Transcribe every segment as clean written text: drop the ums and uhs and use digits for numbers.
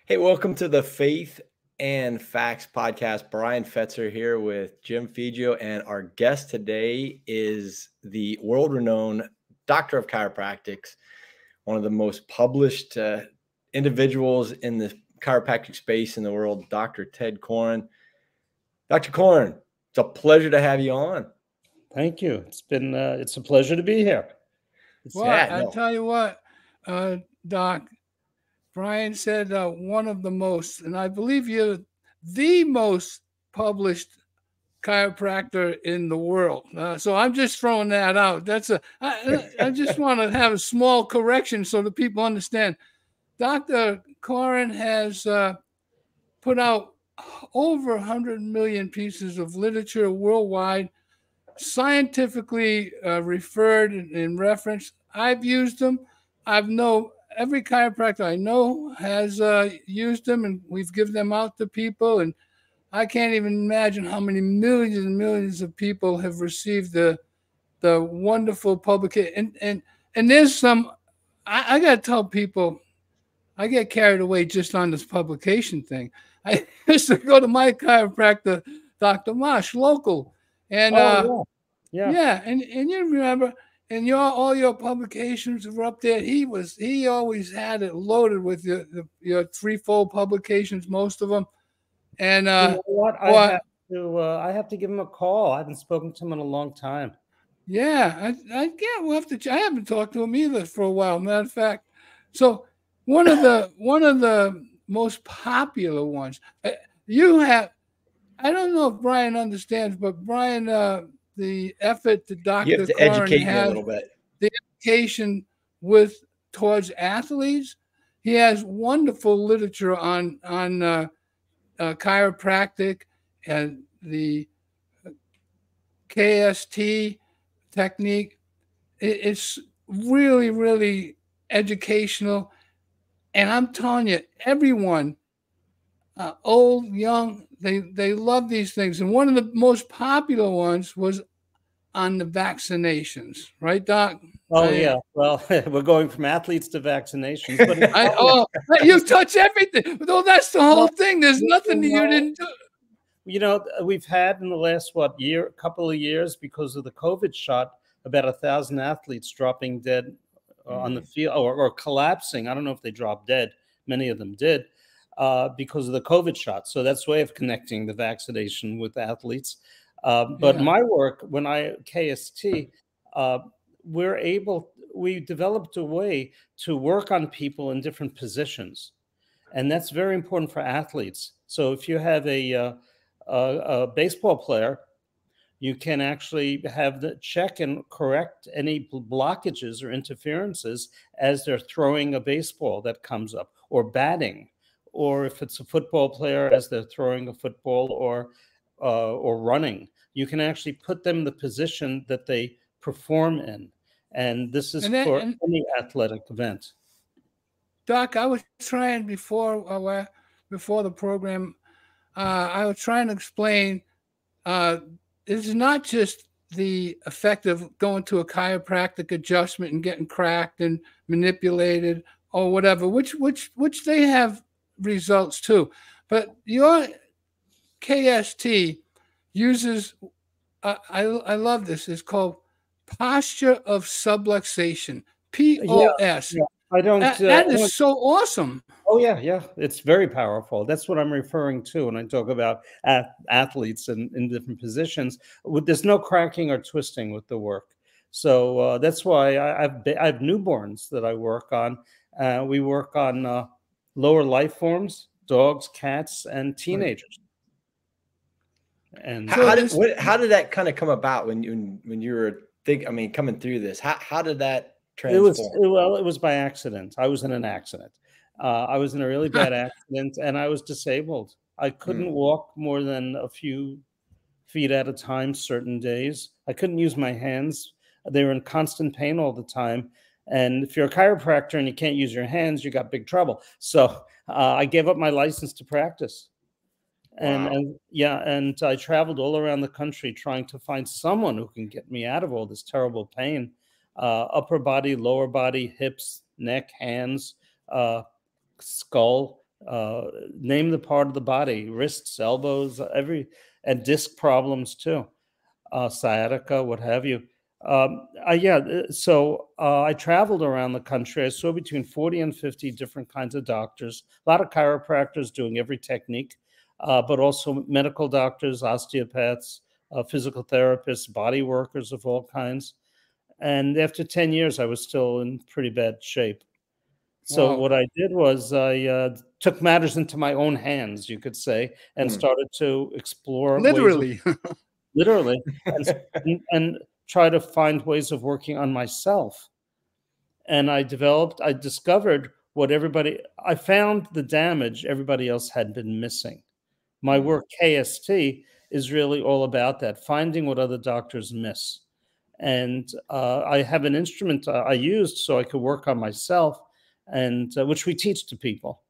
Hey, welcome to the Faith and Facts podcast. Brian Fetzer here with Jim Feijo, and our guest today is the world-renowned doctor of chiropractics, one of the most published individuals in the chiropractic space in the world, Dr. Ted Koren. Dr. Koren, it's a pleasure to have you on. Thank you. It's a pleasure to be here. I tell you what, Doc, Brian said one of the most, and I believe you're the most published chiropractor in the world. So I'm just throwing that out. I just want to have a small correction so that people understand. Dr. Koren has put out over 100 million pieces of literature worldwide, scientifically referred and referenced. I've used them. Every chiropractor I know has used them, and we've given them out to people. And I can't even imagine how many millions and millions of people have received the wonderful publication. And there's some. I got to tell people, I get carried away just on this publication thing. I used to go to my chiropractor, Dr. Marsh, local, and yeah, and you remember. And all your publications were up there. He always had it loaded with your threefold publications, most of them. And you know what? I have to give him a call. I haven't spoken to him in a long time. Yeah, we'll have to. I haven't talked to him either for a while. Matter of fact, so one of the most popular ones you have. I don't know if Brian understands, but Brian. The effort that Dr. You have to educate me a little bit. The education towards athletes. He has wonderful literature on chiropractic and the KST technique. It's really, really educational. And I'm telling you, everyone, old, young, they love these things. And one of the most popular ones was on the vaccinations, right, Doc? Oh, yeah. Well, we're going from athletes to vaccinations. But you touch everything. No, that's the whole thing. There's nothing that you didn't do. You know, we've had in the last, couple of years, because of the COVID shot, about 1,000 athletes dropping dead on the field or collapsing. I don't know if they dropped dead. Many of them did. Because of the COVID shot. So that's a way of connecting the vaccination with athletes. My work, when KST, we developed a way to work on people in different positions. And that's very important for athletes. So if you have a baseball player, you can actually have the check and correct any blockages or interferences as they're throwing a baseball that comes up, or batting. Or if it's a football player as they're throwing a football or running, you can actually put them in the position that they perform in. And this is for any athletic event. Doc, I was trying before the program, I was trying to explain it's not just the effect of going to a chiropractic adjustment and getting cracked and manipulated or whatever, which they have results too, but your KST uses I love this. It's called posture of subluxation, POS. I don't. That is so awesome. Oh yeah, it's very powerful. That's what I'm referring to when I talk about athletes in different positions. There's no cracking or twisting with the work, so that's why I have newborns that I work on. We work on lower life forms, dogs, cats, and teenagers. And how did that kind of come about when you were coming through this? How did that transform? It was by accident. I was in an accident. I was in a really bad accident, and I was disabled. I couldn't walk more than a few feet at a time certain days. I couldn't use my hands. They were in constant pain all the time. And if you're a chiropractor and you can't use your hands, you got big trouble. So I gave up my license to practice. And I traveled all around the country trying to find someone who can get me out of all this terrible pain. Upper body, lower body, hips, neck, hands, skull, Name the part of the body, wrists, elbows, and disc problems too, sciatica, what have you. So I traveled around the country. I saw between 40 and 50 different kinds of doctors, a lot of chiropractors doing every technique, but also medical doctors, osteopaths, physical therapists, body workers of all kinds. And after 10 years, I was still in pretty bad shape. So what I did was I took matters into my own hands, you could say, and started to explore literally, literally, and try to find ways of working on myself. And I discovered I found the damage everybody else had been missing. My work, KST, is really all about that, finding what other doctors miss. And I have an instrument I used so I could work on myself, and which we teach to people.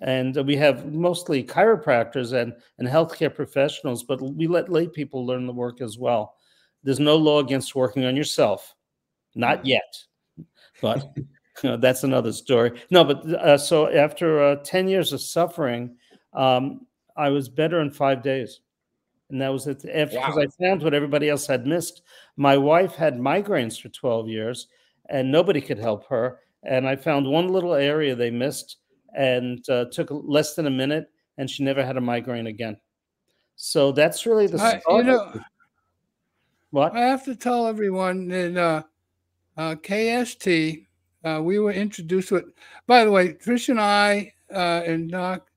And we have mostly chiropractors and healthcare professionals, but we let lay people learn the work as well. There's no law against working on yourself, not yet, but that's another story. No, but so after 10 years of suffering, I was better in 5 days. And that was it. Because I found what everybody else had missed. My wife had migraines for 12 years, and nobody could help her. And I found one little area they missed, and took less than a minute, and she never had a migraine again. So that's really the start. What? I have to tell everyone that KST, we were introduced to it. By the way, Tricia and I and Doc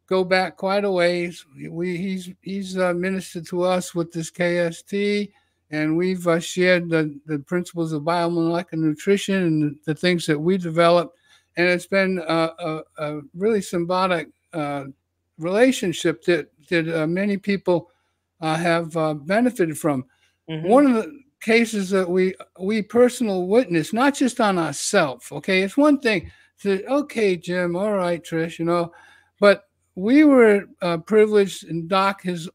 go back quite a ways. He's ministered to us with this KST, and we've shared the principles of biomolecular nutrition and the things that we developed. And it's been a really symbiotic relationship that many people have benefited from. One of the cases that we personal witness, not just on ourselves, okay? It's one thing to, okay, Jim, all right, Trish, but we were privileged, and Doc has,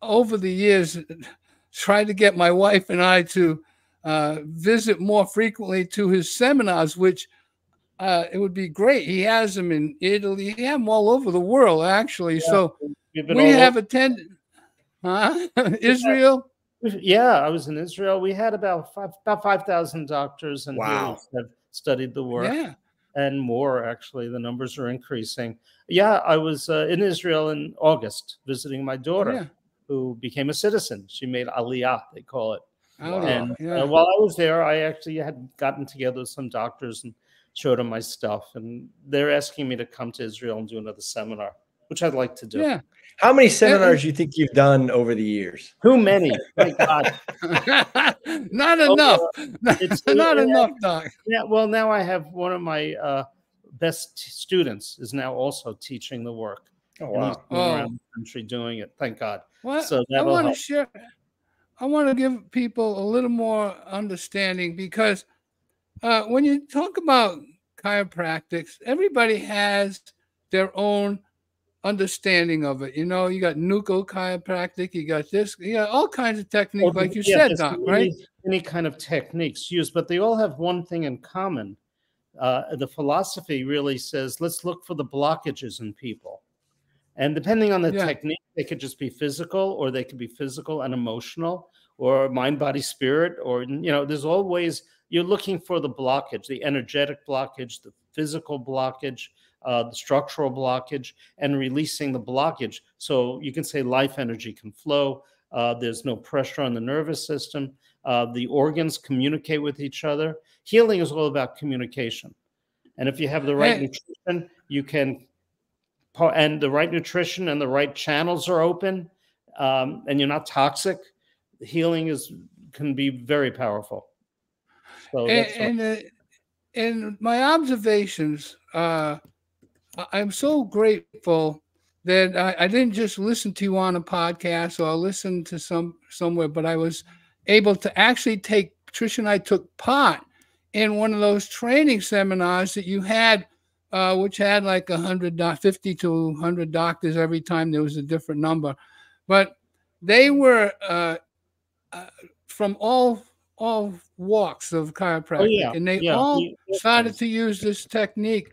over the years, tried to get my wife and I to visit more frequently to his seminars, which it would be great. He has them in Italy. He has them all over the world, actually. Yeah, so we have attended Israel. Yeah, I was in Israel. We had about 5,000 doctors and healers that studied the work. Yeah. And more, actually. The numbers are increasing. Yeah, I was in Israel in August visiting my daughter, who became a citizen. She made Aliyah, they call it. And while I was there, I actually had gotten together with some doctors and showed them my stuff. And they're asking me to come to Israel and do another seminar, which I'd like to do. Yeah. How many seminars do you think you've done over the years? Too many. My God. Not enough. Not enough, Doc. Yeah, well, now I have one of my best students is now also teaching the work. Oh, wow. Around the country doing it. Thank God. Well, so I want to give people a little more understanding, because when you talk about chiropractics, everybody has their own understanding of it. You got nucleochiropractic, you got this, you got all kinds of techniques, like you said, Doc, right? Any kind of techniques used, but they all have one thing in common. The philosophy really says, let's look for the blockages in people. And depending on the technique, they could just be physical, or they could be physical and emotional, or mind, body, spirit, or, there's always, you're looking for the blockage, the energetic blockage, the physical blockage, the structural blockage, and releasing the blockage. So you can say life energy can flow. There's no pressure on the nervous system. The organs communicate with each other. Healing is all about communication. And if you have the right nutrition, you can, and the right nutrition and the right channels are open, and you're not toxic, healing can be very powerful. So and my observations, I'm so grateful that I didn't just listen to you on a podcast or listen to somewhere, but I was able to actually Tricia and I took part in one of those training seminars that you had, which had like 50 to 100 doctors every time there was a different number. But they were from all walks of chiropractic, and they all started to use this technique.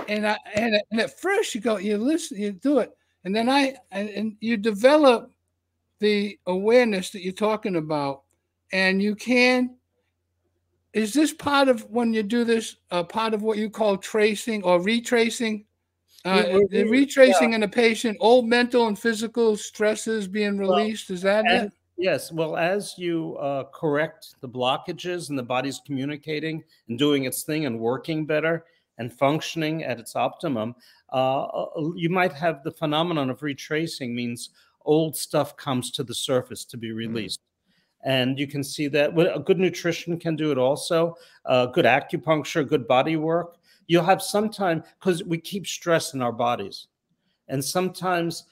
and at first you listen, you do it, and then and you develop the awareness that you're talking about, and you can. Is this part of when you do this? Part of what you call tracing or retracing? The retracing in a patient, old mental and physical stresses being released. Is that it? Yes. Well, as you correct the blockages and the body's communicating and doing its thing and working better and functioning at its optimum, you might have the phenomenon of retracing, means old stuff comes to the surface to be released. And you can see that a good nutrition can do it also, good acupuncture, good body work. You'll have sometimes, because we keep stress in our bodies. And sometimes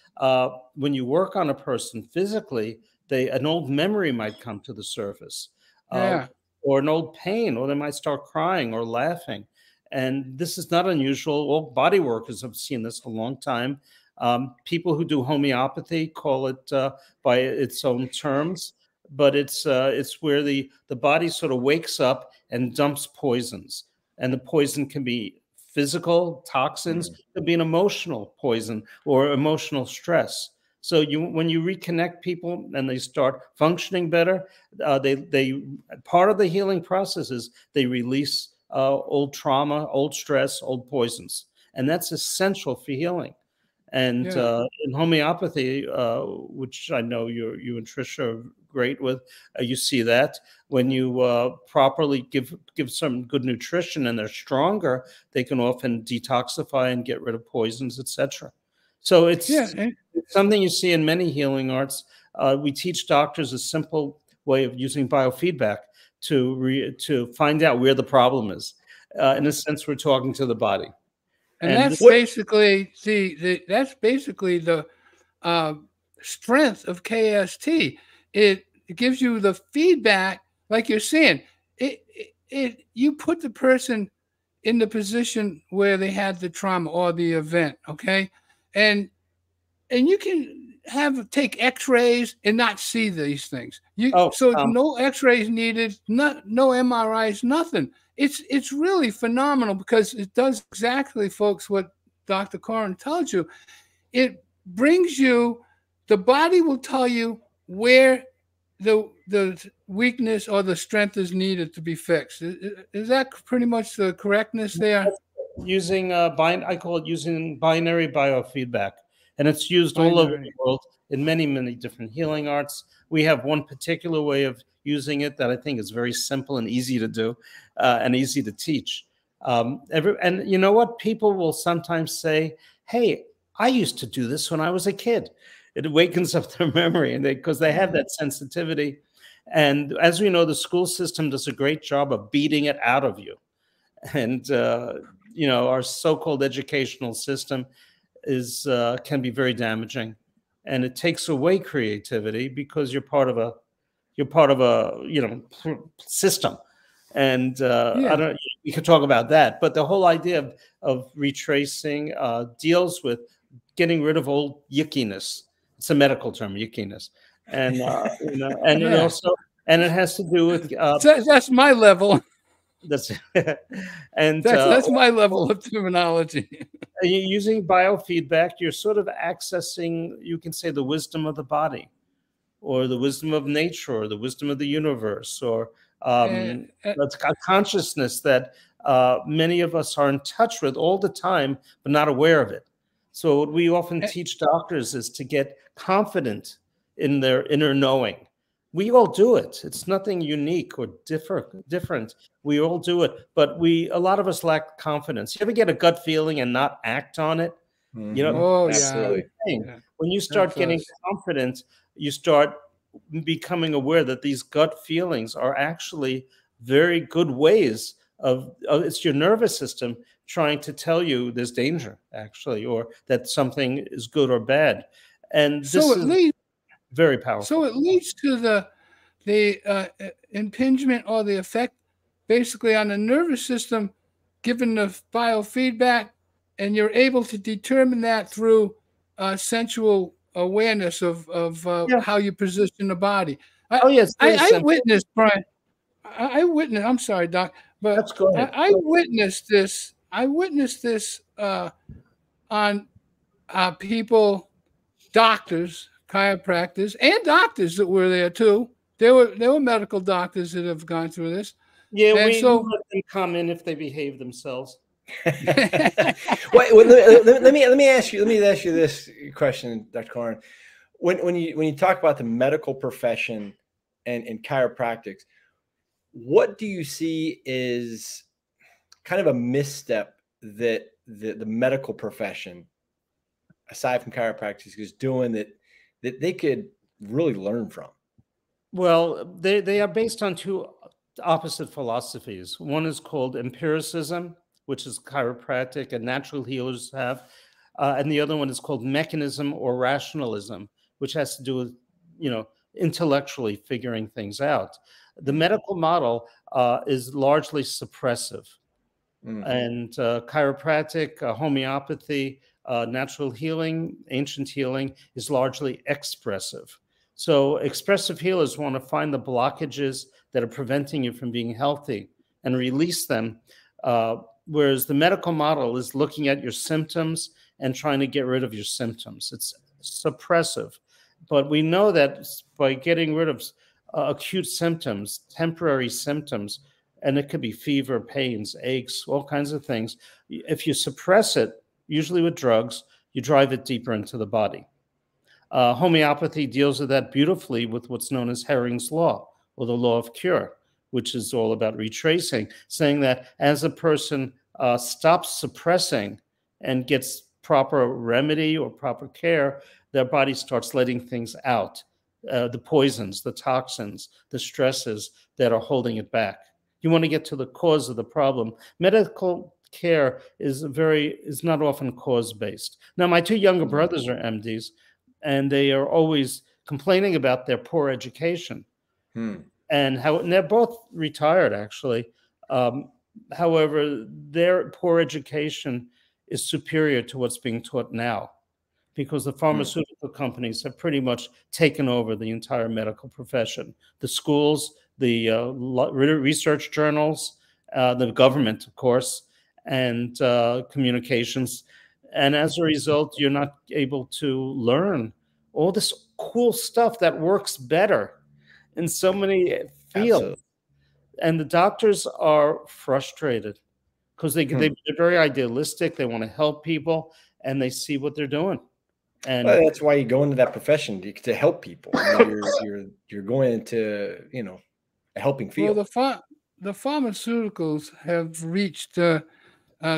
when you work on a person physically, an old memory might come to the surface, or an old pain, or they might start crying or laughing. And this is not unusual. All body workers have seen this a long time. People who do homeopathy call it by its own terms, but it's where the body sort of wakes up and dumps poisons. And the poison can be physical toxins, could be an emotional poison or emotional stress. So when you reconnect people and they start functioning better, they part of the healing process is they release old trauma, old stress, old poisons, and that's essential for healing. And in homeopathy, which I know you and Tricia are great with, you see that when you properly give some good nutrition and they're stronger, they can often detoxify and get rid of poisons, etc. So it's something you see in many healing arts. We teach doctors a simple way of using biofeedback to find out where the problem is. In a sense, we're talking to the body. And that's basically that's basically the strength of KST. It gives you the feedback, like you're saying. You put the person in the position where they had the trauma or the event, okay, and you can take X-rays and not see these things. No X-rays needed, no MRIs, nothing. It's really phenomenal because it does exactly, folks, what Dr. Koren tells you. It brings you, the body will tell you where the weakness or the strength is needed to be fixed. Is that pretty much the correctness there? Using I call it using binary biofeedback, and it's used all over the world in many, many different healing arts. We have one particular way of using it that I think is very simple and easy to do and easy to teach. And you know what? People will sometimes say, hey, I used to do this when I was a kid. It awakens up their memory, and because they have that sensitivity. And as we know, the school system does a great job of beating it out of you. And, our so-called educational system can be very damaging. And it takes away creativity because you're part of a system. And we could talk about that, but the whole idea of retracing deals with getting rid of old yickiness. It's a medical term, yickiness, and it has to do with that's my level. That's my level of terminology. Using biofeedback, you're sort of accessing, you can say, the wisdom of the body, or the wisdom of nature, or the wisdom of the universe, or that's a consciousness that many of us are in touch with all the time, but not aware of it. So what we often teach doctors is to get confident in their inner knowing. We all do it. It's nothing unique or different. We all do it, but a lot of us lack confidence. You ever get a gut feeling and not act on it? Absolutely. When you start getting confident, you start becoming aware that these gut feelings are actually very good ways of it's your nervous system trying to tell you there's danger, actually, or that something is good or bad. And this is very powerful. So it leads to the impingement or the effect basically on the nervous system, given the biofeedback, and you're able to determine that through sensual awareness of how you position the body. I witnessed, Brian. I'm sorry, Doc, but I witnessed this I witnessed this on people, doctors, chiropractors, and doctors that were there too. There were medical doctors that have gone through this. Yeah, and we let them come in if they behave themselves. Well, let me ask you this question, Dr. Koren. When you talk about the medical profession and chiropractics, what do you see is kind of a misstep that the medical profession, aside from chiropractics, is doing that they could really learn from? Well, they are based on two opposite philosophies. One is called empiricism, which is chiropractic and natural healers have, and the other one is called mechanism or rationalism, which has to do with, intellectually figuring things out. The medical model is largely suppressive, and chiropractic, homeopathy, natural healing, ancient healing is largely expressive. So expressive healers want to find the blockages that are preventing you from being healthy and release them, whereas the medical model is looking at your symptoms and trying to get rid of your symptoms. It's suppressive. But we know that by getting rid of acute symptoms, temporary symptoms, and it could be fever, pains, aches, all kinds of things, if you suppress it, usually with drugs, you drive it deeper into the body. Homeopathy deals with that beautifully with what's known as Herring's Law, or the law of cure, which is all about retracing, saying that as a person stops suppressing and gets proper remedy or proper care, their body starts letting things out, the poisons, the toxins, the stresses that are holding it back. You want to get to the cause of the problem. Medical care is not often cause-based. Now, my two younger brothers are MDs, and they are always complaining about their poor education. And they're both retired, actually. However, their poor education is superior to what's being taught now, because the pharmaceutical companies have pretty much taken over the entire medical profession. The schools, the research journals, the government, of course, and communications. And as a result, you're not able to learn all this cool stuff that works better in so many fields. Absolutely. And the doctors are frustrated because they're very idealistic. They want to help people, and they see what they're doing. And that's why you go into that profession, to help people. I mean, you're going into a helping field. Well, the pharmaceuticals have reached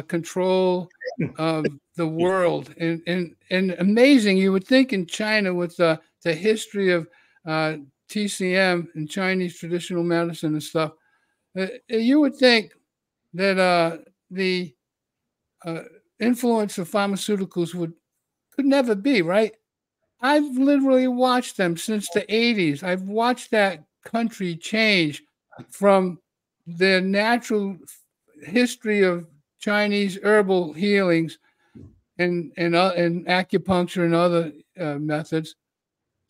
control of the world, and amazing. You would think in China, with the history of TCM and Chinese traditional medicine and stuff, you would think that the influence of pharmaceuticals could never be, right? I've literally watched them since the 80s. I've watched that country change from the natural history of Chinese herbal healings and acupuncture and other methods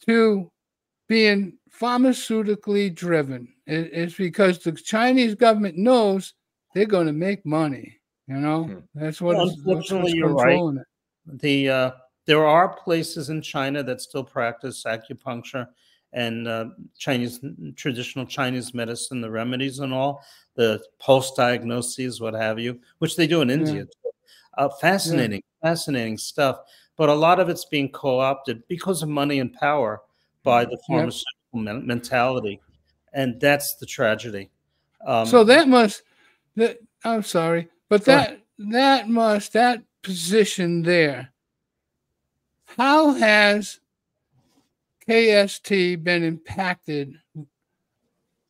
to being pharmautically driven. It's because the Chinese government knows they're going to make money. That's what's controlling it. There are places in China that still practice acupuncture and traditional Chinese medicine, the remedies and all, the pulse diagnoses, what have you, which they do in India. Fascinating stuff. But a lot of it's being co-opted because of money and power by the pharmaceutical mentality. And that's the tragedy. So I'm sorry, but that position there, how has KST been impacted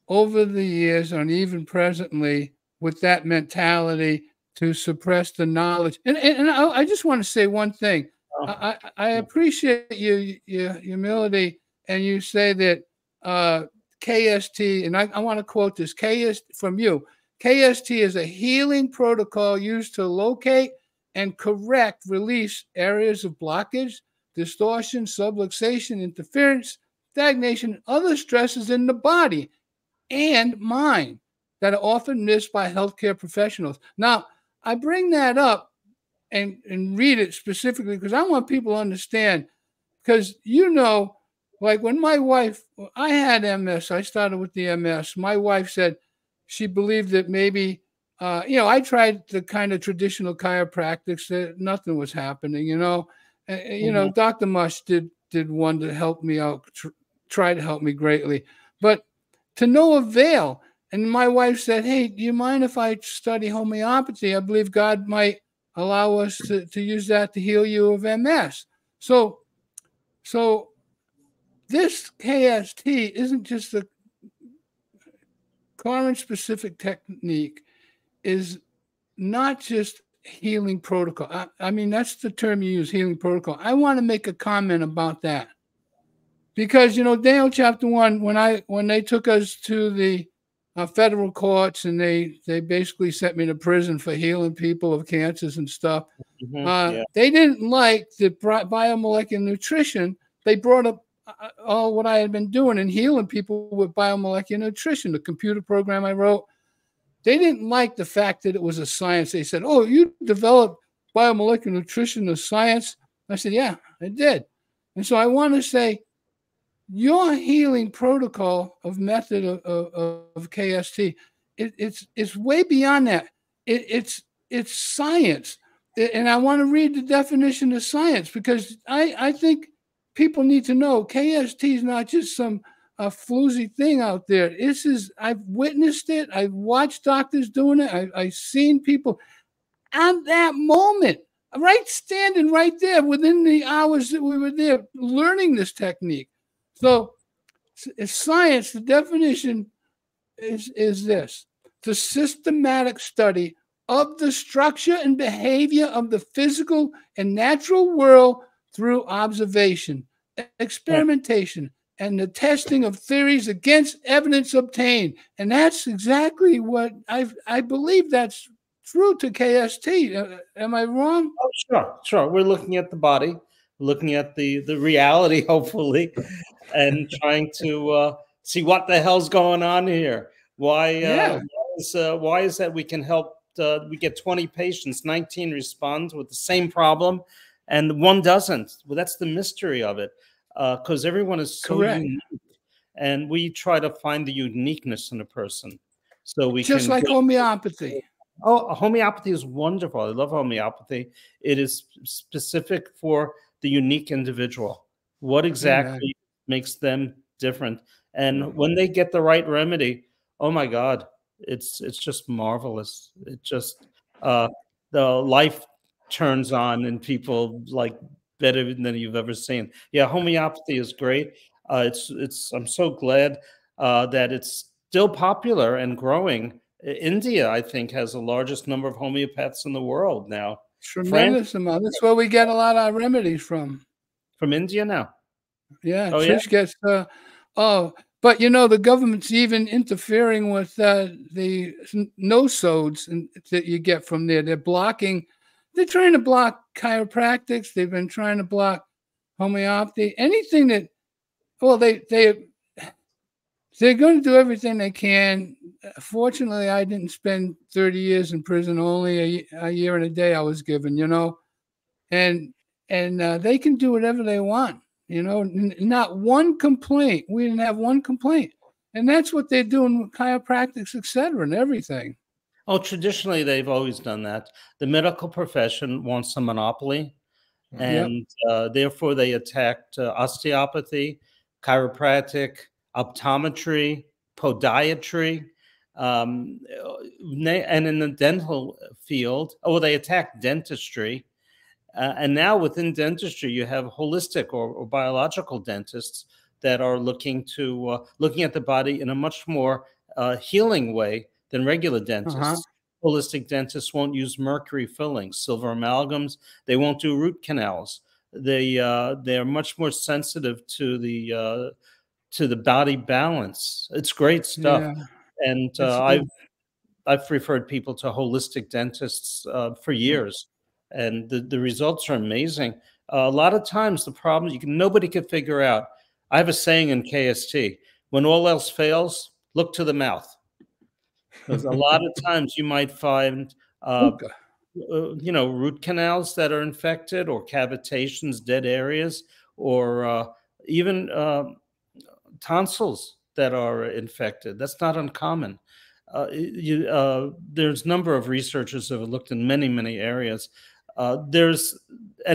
over the years, and even presently, with that mentality to suppress the knowledge? And I just want to say one thing. I appreciate your humility, and you say that KST, and I want to quote this from you. KST is a healing protocol used to locate and correct release areas of blockage, distortion, subluxation, interference, stagnation, and other stresses in the body and mind that are often missed by healthcare professionals. Now, I bring that up and read it specifically because I want people to understand. Because, you know, like when my wife, I had MS. I started with the MS. My wife said she believed that maybe, you know, I tried the kind of traditional chiropractics that nothing was happening, you know. You know, Dr. Mush did one to help me out, try to help me greatly, but to no avail. And my wife said, hey, do you mind if I study homeopathy? I believe God might allow us to use that to heal you of MS. So this KST isn't just a Koren specific technique, is not just healing protocol. I mean, that's the term you use, healing protocol. I want to make a comment about that because, you know, Daniel chapter 1, when they took us to the federal courts and they basically sent me to prison for healing people of cancers and stuff. They didn't like the biomolecular nutrition. They brought up all what I had been doing and healing people with biomolecular nutrition, the computer program I wrote. They didn't like the fact that it was a science. They said, oh, you developed biomolecular nutrition as science? I said, yeah, I did. And so I want to say your healing protocol of method of KST, it's way beyond that. It's science. And I want to read the definition of science because I think people need to know KST is not just some floozy thing out there. This is, I've witnessed it. I've watched doctors doing it. I've seen people at that moment, right, standing right there within the hours that we were there learning this technique. So science, the definition is this: the systematic study of the structure and behavior of the physical and natural world through observation, experimentation, and the testing of theories against evidence obtained. And that's exactly what I believe that's true to KST. Am I wrong? Oh, sure. We're looking at the body, looking at the reality, hopefully, and trying to see what the hell's going on here. Why is that we can help? We get 20 patients, 19 respond with the same problem, and one doesn't. Well, that's the mystery of it, because everyone is so unique, and we try to find the uniqueness in a person. So we just like homeopathy. Oh, homeopathy is wonderful. I love homeopathy. It is specific for the unique individual. What exactly makes them different? And when they get the right remedy, oh my God, it's just marvelous. It just the life turns on and people like better than you've ever seen. Yeah, homeopathy is great. I'm so glad that it's still popular and growing. India, I think, has the largest number of homeopaths in the world now. Tremendous amount. That's where we get a lot of our remedies from. From India now? Yeah, Tricia gets but you know, the government's even interfering with the no-sodes that you get from there. They're trying to block chiropractics. They've been trying to block homeopathy. Anything that, well, they're going to do everything they can. Fortunately, I didn't spend 30 years in prison. Only a year and a day I was given, you know, and they can do whatever they want, you know, not one complaint. We didn't have one complaint. And that's what they're doing with chiropractics, et cetera, and everything. Oh, traditionally, they've always done that. The medical profession wants a monopoly, and therefore they attacked osteopathy, chiropractic, optometry, podiatry, and in the dental field, they attacked dentistry. And now within dentistry, you have holistic or biological dentists that are looking at the body in a much more healing way than regular dentists. Holistic dentists won't use mercury fillings, silver amalgams. They won't do root canals. They're much more sensitive to the body balance. It's great stuff. Yeah. And I've referred people to holistic dentists for years, and the results are amazing. A lot of times the problem nobody could figure out. I have a saying in KST: when all else fails, look to the mouth. Because a lot of times you might find root canals that are infected, or cavitations, dead areas, or even tonsils that are infected. That's not uncommon. There's a number of researchers who have looked in many, many areas. And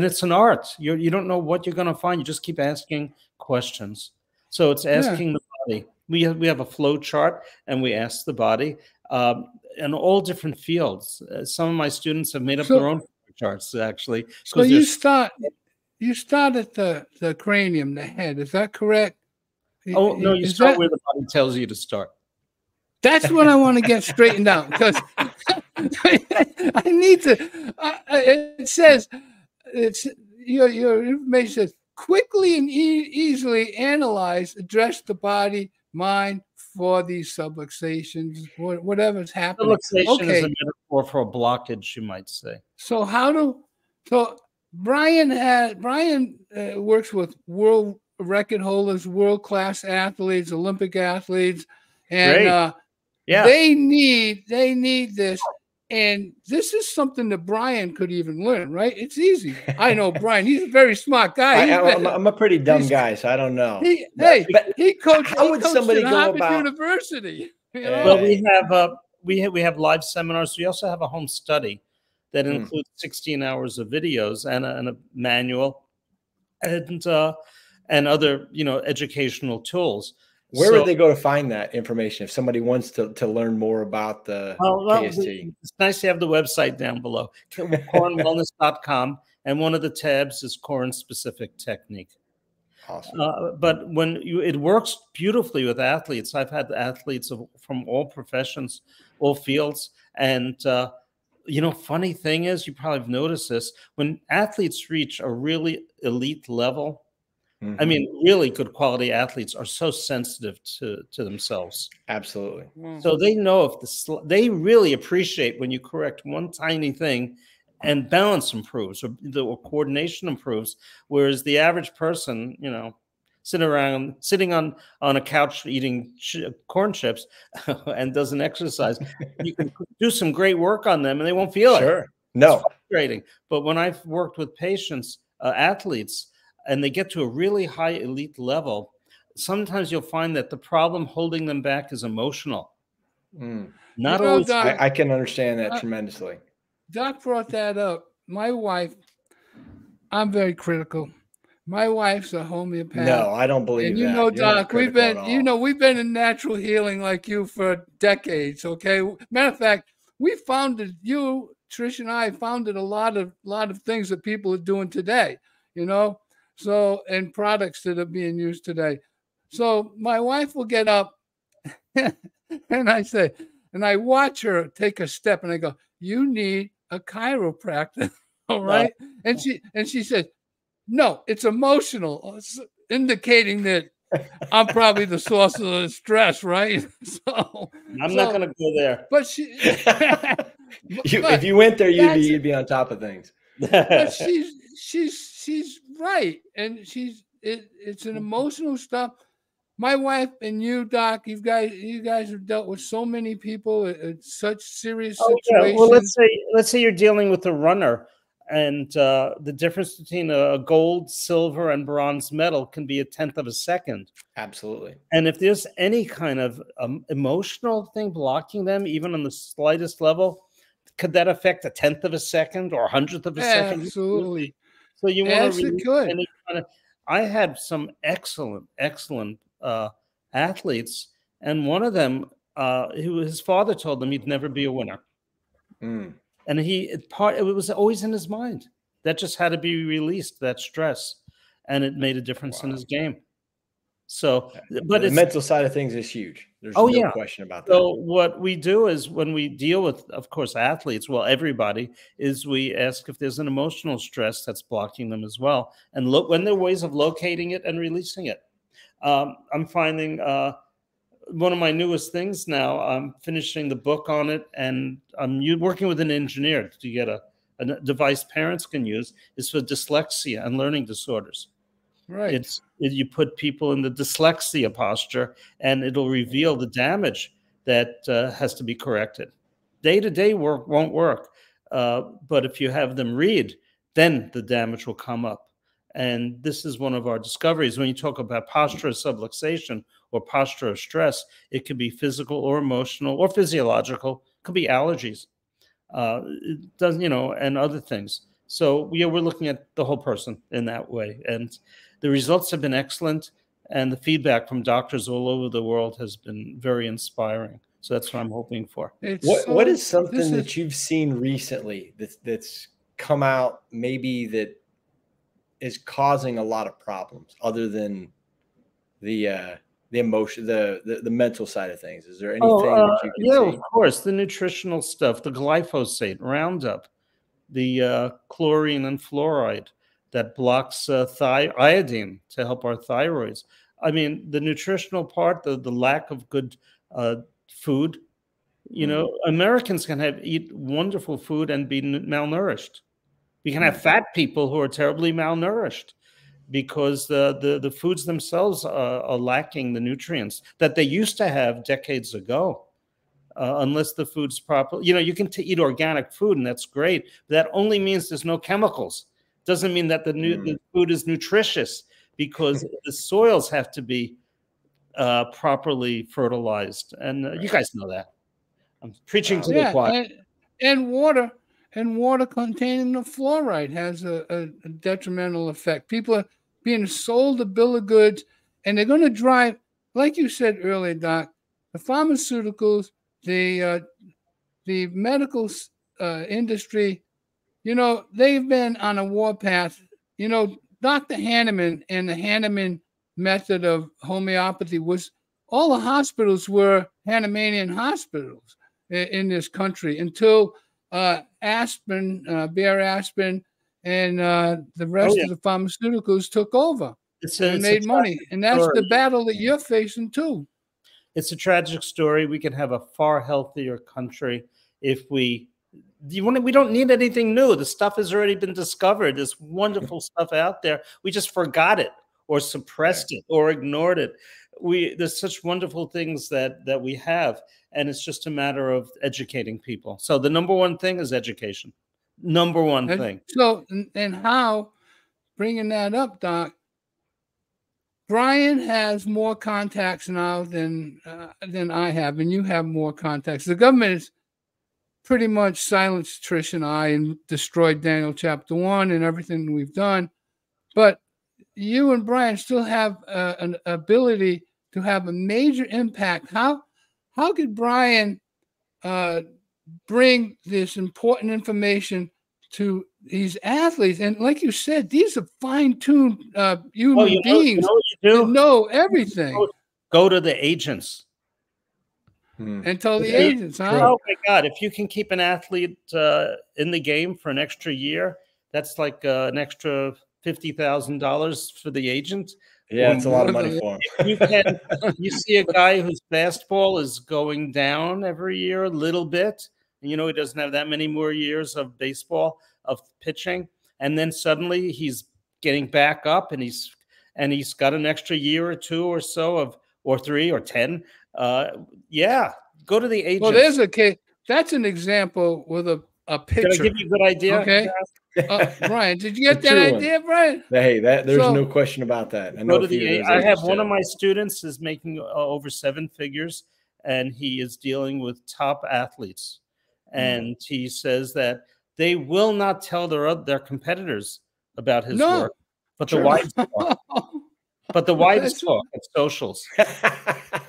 it's an art. You don't know what you're going to find. You just keep asking questions. So it's asking the body. We have a flow chart, and we ask the body in all different fields. Some of my students have made up their own charts, actually. So you start at the cranium, the head. Is that correct? Oh, no, you start where the body tells you to start. That's what I want to get straightened out, because I need to. It says, your information says, quickly and easily analyze, address the body, mind for these subluxations, whatever's happening. Subluxation is a metaphor for a blockage, you might say. So Brian works with world record holders, world-class athletes, Olympic athletes, and they need this. And this is something that Brian could even learn, right? It's easy. I know Brian; he's a very smart guy. I'm a pretty dumb guy, so I don't know. He coached. How would somebody go about University? Well, we have live seminars. We also have a home study that includes 16 hours of videos and a manual, and other educational tools. Where would they go to find that information if somebody wants to learn more about the KST? It's nice to have the website down below, KorenWellness.com, and one of the tabs is Koren specific technique. Awesome. But it works beautifully with athletes. I've had athletes from all professions, all fields, and funny thing is, you probably have noticed this, when athletes reach a really elite level. I mean, really good quality athletes are so sensitive to themselves. Absolutely. So they know they really appreciate when you correct one tiny thing and balance improves, or coordination improves. Whereas the average person, sitting on a couch eating corn chips and doesn't exercise, you can do some great work on them and they won't feel it. No. It's frustrating. But when I've worked with patients, athletes, and they get to a really high elite level, sometimes you'll find that the problem holding them back is emotional. Not always. Doc, I can understand that tremendously. Doc brought that up. My wife, I'm very critical. My wife's a homeopath. No, I don't believe that. Doc, we've been in natural healing like you for decades. Okay. Matter of fact, Tricia and I founded a lot of things that people are doing today. So, and products that are being used today. So my wife will get up and I watch her take a step and I go, you need a chiropractor. All right. No. And she said, no, it's emotional. It's indicating that I'm probably the source of the stress. Right. So I'm not going to go there. But if you went there, you'd be on top of things. But she's right, and it's an emotional stuff. My wife and you, Doc, you guys have dealt with so many people in such serious situations. Yeah. Well, let's say you're dealing with a runner, and the difference between a gold, silver, and bronze medal can be 1/10 of a second. Absolutely. And if there's any kind of emotional thing blocking them, even on the slightest level, could that affect 1/10 of a second or 100th of a second? Absolutely. So you want to I had some excellent athletes, and one of them, his father told him he'd never be a winner, and it was always in his mind. That just had to be released, that stress, and it made a difference in his game. So, but the mental side of things is huge. There's no question about that. So what we do is when we deal with, of course, athletes, everybody, is we ask if there's an emotional stress that's blocking them as well. And look, when there are ways of locating it and releasing it. I'm finding one of my newest things now, I'm finishing the book on it, and I'm working with an engineer to get a device parents can use, is for dyslexia and learning disorders. Right. You put people in the dyslexia posture, and it'll reveal the damage that has to be corrected. Day-to-day work won't work. But if you have them read, then the damage will come up. And this is one of our discoveries. When you talk about postural subluxation or postural stress, it could be physical or emotional or physiological. It could be allergies, it does, and other things. So we're looking at the whole person in that way. And the results have been excellent. And the feedback from doctors all over the world has been very inspiring. So that's what I'm hoping for. What is something that you've seen recently that's come out maybe that is causing a lot of problems other than the emotion, the mental side of things? Is there anything that you can see? Of course, the nutritional stuff, the glyphosate, Roundup, the chlorine and fluoride that blocks iodine to help our thyroids. I mean, the nutritional part, the lack of good food. Americans can eat wonderful food and be malnourished. We can have fat people who are terribly malnourished because the foods themselves are lacking the nutrients that they used to have decades ago. Unless the food's proper, you can eat organic food and that's great. But that only means there's no chemicals. Doesn't mean that the food is nutritious, because the soils have to be properly fertilized. And you guys know that. I'm preaching to the choir. And water containing the fluoride has a detrimental effect. People are being sold a bill of goods, and they're going to drive, like you said earlier, Doc, the pharmaceuticals, the medical industry, they've been on a warpath. Dr. Hahnemann and the Hahnemann method of homeopathy was, all the hospitals were Hahnemannian hospitals in this country until aspirin, Bayer aspirin, and the rest of the pharmaceuticals took over and made money. And that's the battle that you're facing too. It's a tragic story. We can have a far healthier country if we don't need anything new. The stuff has already been discovered. There's wonderful stuff out there. We just forgot it or suppressed it or ignored it. There's such wonderful things that we have, and it's just a matter of educating people. So the number one thing is education. Number one thing. So, and how, bringing that up, Doc, Brian has more contacts now than I have, and you have more contacts. The government has pretty much silenced Tricia and I and destroyed Daniel Chapter 1 and everything we've done. But you and Brian still have an ability to have a major impact. How could Brian bring this important information to these athletes? And like you said, these are fine-tuned human beings that know everything. Go to the agents. And tell the agents, huh? Oh my God, if you can keep an athlete in the game for an extra year, that's like an extra $50,000 for the agent. Yeah, it's a lot of money for him. If you see a guy whose fastball is going down every year a little bit, and he doesn't have that many more years of baseball, of pitching, and then suddenly he's getting back up, and he's got an extra year or two or so or 3 or 10. Go to the agent. Well, there's a case. That's an example with a pitcher. Did I give you a good idea? Okay. Brian, did you get that idea, Brian? Hey, there's no question about that. I have one of my students is making over 7 figures, and he is dealing with top athletes. And he says that they will not tell their competitors about his work, but the wives talk. But the wives talk at socials.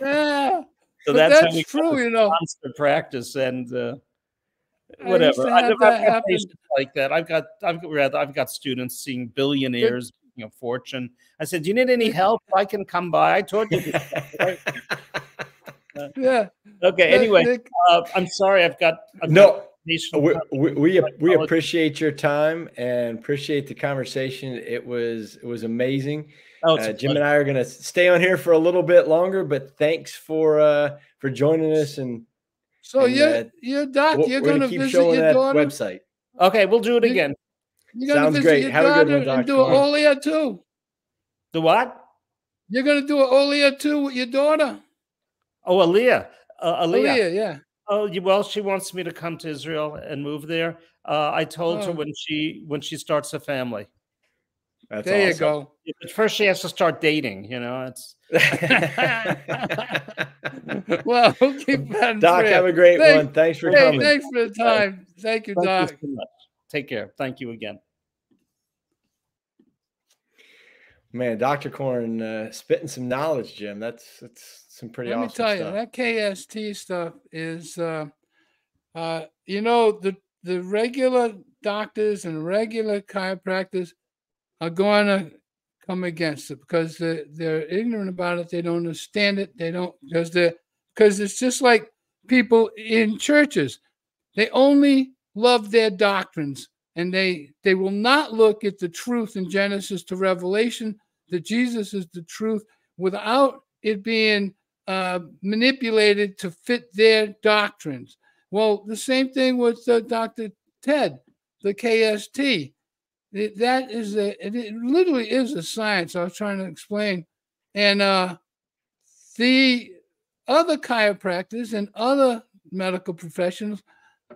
Yeah. So that's true, constant practice and whatever. I've got patients like that. I've got students seeing billionaires, fortune. I said, "Do you need any help? I can come by." I told you. Yeah. Okay. Anyway, I'm sorry. We appreciate your time and appreciate the conversation. It was amazing. Jim and I are going to stay on here for a little bit longer, but thanks for joining us. And so Doc, you're going to visit your daughter website. Okay, we'll do it again. You're going to visit your daughter and do an Olia too. The what? You're going to do an Olia too with your daughter. Oh, Aaliyah. Aaliyah, yeah. Oh, well, she wants me to come to Israel and move there. I told her when she starts a family. That's there awesome. You go. But first, she has to start dating. It's. Well, we'll keep that in Doc, prayer. have a great one. Thanks for coming. Thanks for the time. Thank you, Doc. Thank you so much. Take care. Thank you again. Man, Dr. Koren spitting some knowledge, Jim. That's some pretty awesome stuff. Let me tell you, that KST stuff is, the regular doctors and regular chiropractors are going to come against it because they're ignorant about it. They don't understand it. They don't because it's just like people in churches. They only love their doctrines, and they will not look at the truth in Genesis to Revelation, that Jesus is the truth, without it being manipulated to fit their doctrines. Well, the same thing with Dr. Ted, the KST. It literally is a science. I was trying to explain. And the other chiropractors and other medical professionals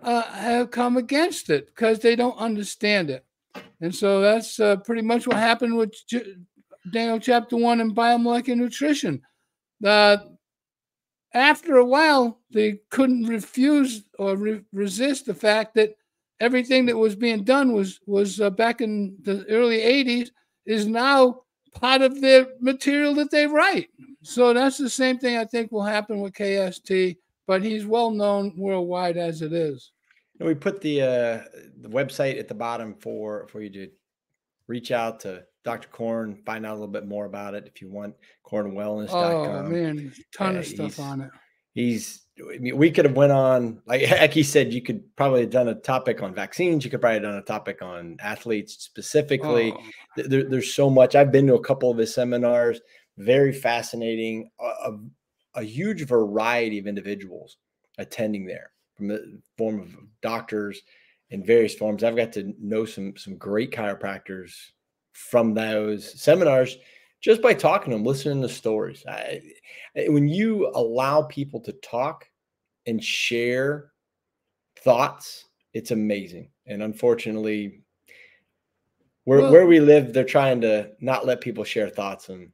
have come against it because they don't understand it. And so that's pretty much what happened with Daniel chapter 1 in biomolecular nutrition. After a while, they couldn't refuse or resist the fact that everything that was being done was back in the early 80s is now part of their material that they write. So that's the same thing I think will happen with KST, but he's well known worldwide as it is. And we put the website at the bottom for you to reach out to Dr. Koren, find out a little bit more about it if you want. KorenWellness.com. Oh man, ton of stuff on it. We could have went on, like he said, you could probably have done a topic on vaccines. You could probably have done a topic on athletes specifically. There's so much. I've been to a couple of his seminars. Very fascinating. A huge variety of individuals attending there, from the form of doctors in various forms. I've got to know some great chiropractors from those seminars just by talking to them, listening to stories. When you allow people to talk and share thoughts, it's amazing. And unfortunately, where we live, they're trying to not let people share thoughts. And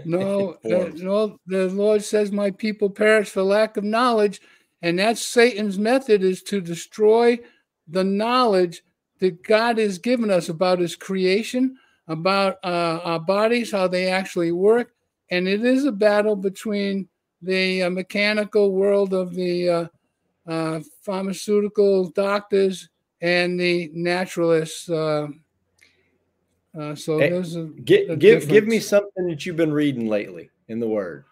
no, the Lord says, my people perish for lack of knowledge. And that's Satan's method, is to destroy the knowledge that God has given us about his creation, about our bodies, how they actually work. And it is a battle between the mechanical world of the pharmaceutical doctors and the naturalists. So hey, there's give me something that you've been reading lately in the Word.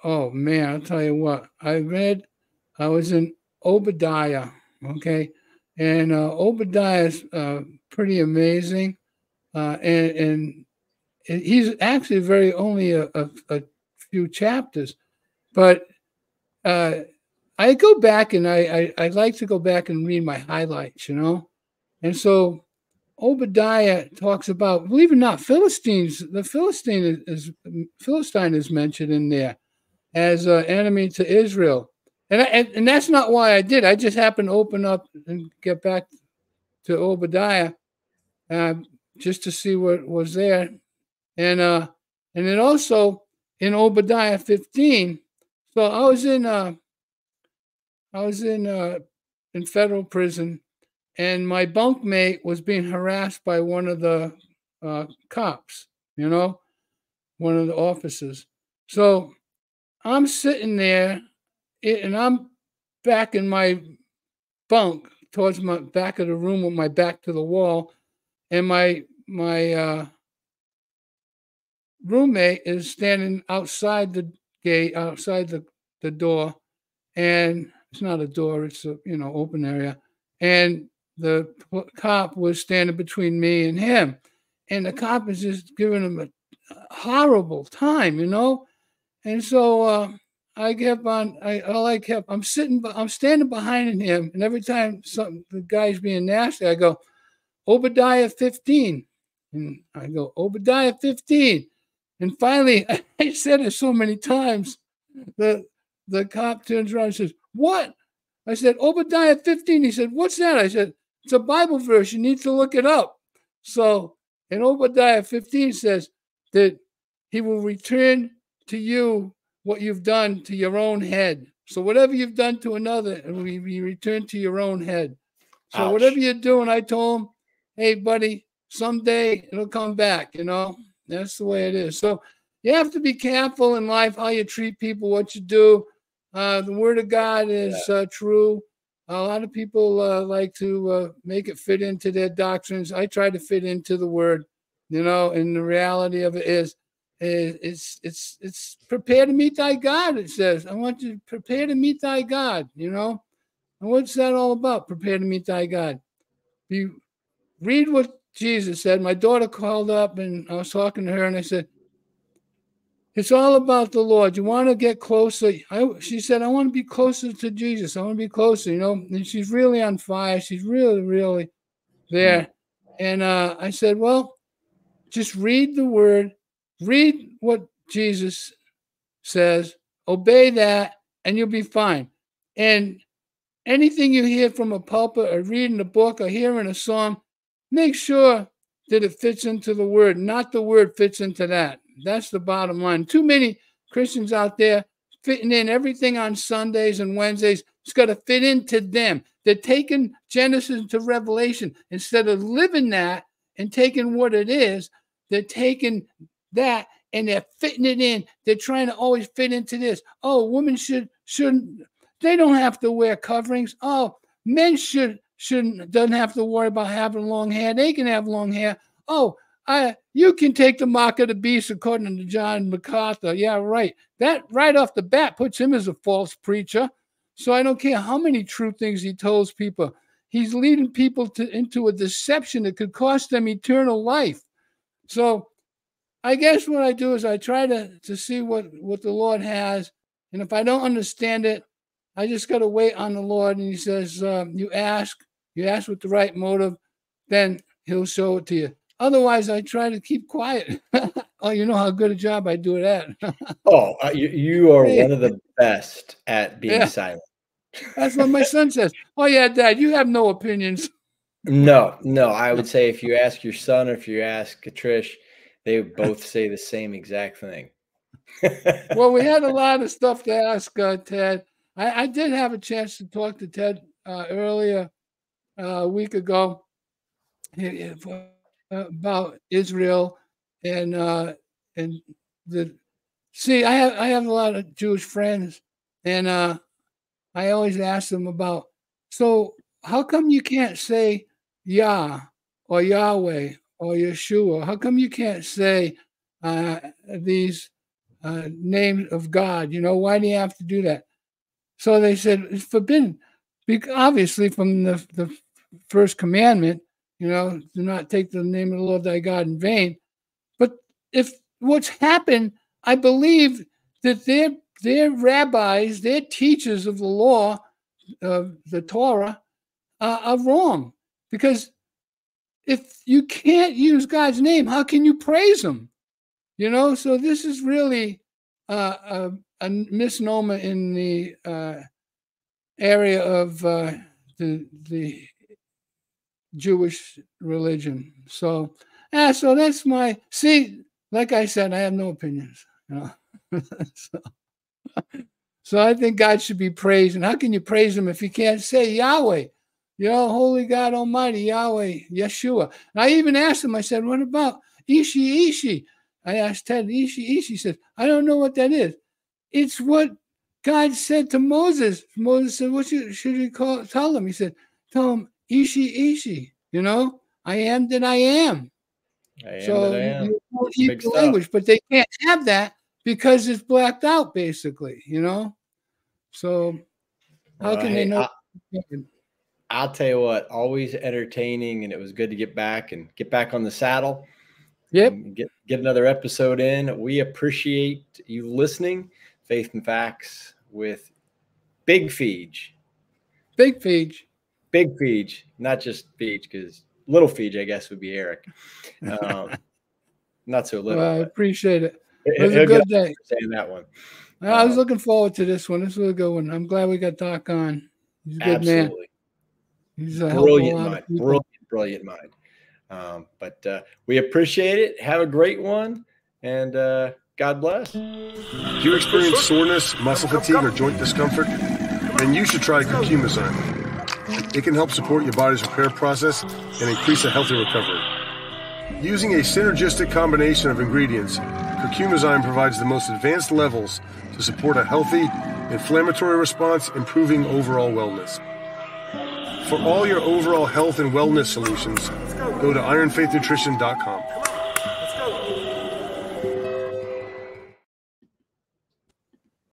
Oh man, I'll tell you what. I was in Obadiah, okay, and Obadiah is pretty amazing, and he's actually only a few chapters, but I go back and I like to go back and read my highlights, and so Obadiah talks about, believe it or not, Philistines. The Philistine is mentioned in there as an enemy to Israel. And that's not why I did. I just happened to open up and get back to Obadiah just to see what was there. And then also in Obadiah 15. So I was in federal prison, and my bunkmate was being harassed by one of the cops, one of the officers. So I'm sitting there, and I'm back in my bunk towards my back of the room with my back to the wall, and my roommate is standing outside the gate, outside the door, and it's not a door, it's a open area, and the cop was standing between me and him, and the cop is just giving him a horrible time, and so I kept on. I'm standing behind him, and every time the guy's being nasty, I go, Obadiah 15, and I go, Obadiah 15, and finally I said it so many times that the cop turns around and says, "What? I said, Obadiah 15. He said, what's that? I said, it's a Bible verse. You need to look it up. So in Obadiah 15 says that he will return to you what you've done to your own head. So whatever you've done to another, it will be returned to your own head. So Ouch. whatever you're doing, I told him, hey, buddy, someday it'll come back, That's the way it is. So you have to be careful in life how you treat people, what you do. The word of God is true. A lot of people like to make it fit into their doctrines. I try to fit into the word, and the reality of it is it's prepare to meet thy God. It says, I want you to prepare to meet thy God, And what's that all about? Prepare to meet thy God. You read what Jesus said. My daughter called up and I was talking to her and I said, it's all about the Lord. You want to get closer. She said, I want to be closer to Jesus. I want to be closer, And she's really on fire. She's really, really there. And I said, well, just read the word. Read what Jesus says. Obey that, and you'll be fine. And anything you hear from a pulpit or reading a book or hearing a song, make sure that it fits into the word, not the word fits into that. That's the bottom line. Too many Christians out there fitting in everything on Sundays and Wednesdays. It's got to fit into them. They're taking Genesis to Revelation. Instead of living that and taking what it is, they're taking that and they're fitting it in. They're trying to always fit into this. Oh, women shouldn't. They don't have to wear coverings. Oh, men doesn't have to worry about having long hair. They can have long hair. Oh, you can take the mark of the beast according to John MacArthur. Yeah, right. That right off the bat puts him as a false preacher. So I don't care how many true things he tells people. He's leading people into a deception that could cost them eternal life. So I guess what I do is I try to see what the Lord has. And if I don't understand it, I just got to wait on the Lord. And he says, you ask with the right motive, then he'll show it to you. Otherwise, I try to keep quiet. Oh, you know how good a job I do at that. You are one of the best at being silent. That's what my son says. Oh, yeah, Dad, you have no opinions. No. I would say if you ask your son or if you ask Trish, they would both say the same exact thing. Well, we had a lot of stuff to ask Ted. I did have a chance to talk to Ted earlier a week ago about Israel and the. See, I have a lot of Jewish friends, and I always ask them about. So, how come you can't say Yah or Yahweh or Yeshua? How come you can't say these names of God? Why do you have to do that? So they said it's forbidden, obviously from the first commandment, do not take the name of the Lord thy God in vain. But if what's happened, I believe that their rabbis, their teachers of the law, the Torah, are wrong. Because if you can't use God's name, how can you praise him? So this is really a misnomer in the area of the Jewish religion. So that's like I said, I have no opinions. So I think God should be praised. And how can you praise him if you can't say Yahweh? Holy God Almighty, Yahweh, Yeshua. And I even asked him, I said, what about Ishi? I asked Ted, Ishi. He said, I don't know what that is. It's what God said to Moses. Moses said, what should we tell him? He said, tell him Ishi. I am that I am. You won't keep the language, but they can't have that because it's blacked out, basically, So how can they know? I'll tell you what, always entertaining, and it was good to get back on the saddle. Yep. Get another episode in. We appreciate you listening. Faith and Facts with Big Feijo. Not just Feijo, because little Feijo, I guess, would be Eric. Not so little. Well, I appreciate it. It was a good day. Saying that one. I was looking forward to this one. This was a good one. I'm glad we got Doc on. He's a good man. He's a brilliant mind. Brilliant mind. But we appreciate it. Have a great one, and God bless. Do you experience soreness, muscle fatigue, or joint discomfort? Then you should try Curcumazyme. It can help support your body's repair process and increase a healthy recovery. Using a synergistic combination of ingredients, Curcumazyme provides the most advanced levels to support a healthy, inflammatory response, improving overall wellness. For all your overall health and wellness solutions, go to ironfaithnutrition.com.